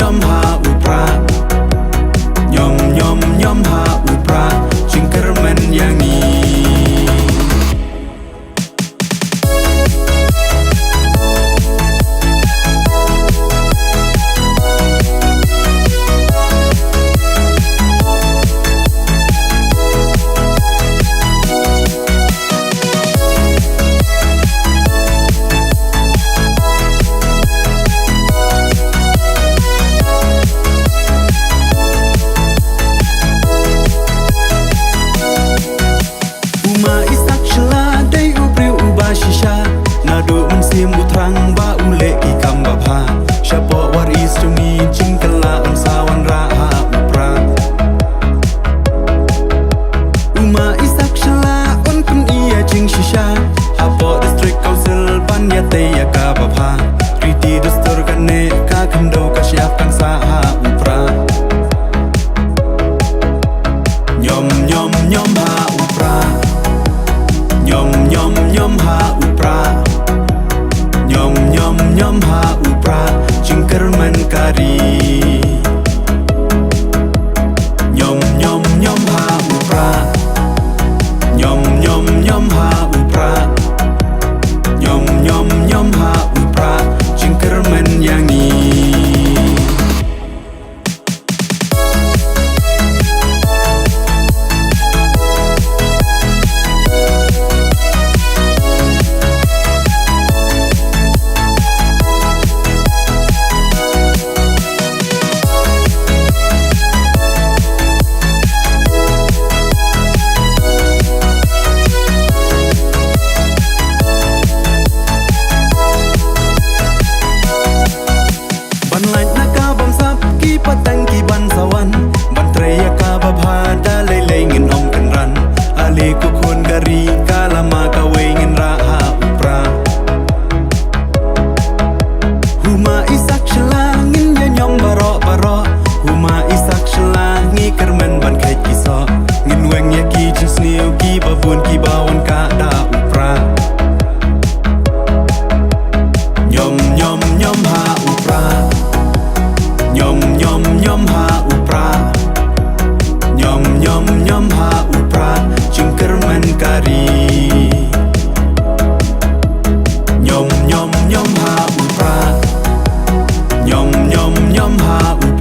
nyom ha upra nyom nyom nyom ha upra cingkermen yang ni Simu terang ba ule ki kamba pha shapo war is to me jingkala on sawan raha upra uma isak shala on kun iya jing shisha hapo district council ban ya te ya ka ba pha kriti dostor kane ka khando ka syap kan sa ha upra nyom nyom nyom ha upra nyom nyom nyom ha upra nyom nyom nyom ha upra cingkermen kari nyom nyom nyom ha upra nyom nyom nyom ha upra nyom nyom nyom ha upra cingkermen yang ni patang ki ban sawan ban treya ka babha da le le ngin om kan ran ale ku khon gari kalama ka we ngin ra ha upra huma isak shla ngin ya nyom baro baro huma isak shla ngi kermen ban khai ki so ngin weng ya ki chin sniu ki babun ki bawon ka da upra nyom nyom nyom ha upra nyom nyom nyom ha upra nyom nyom nyom ha upra cingkermen kari nyom nyom nyom ha upra nyom nyom nyom ha upra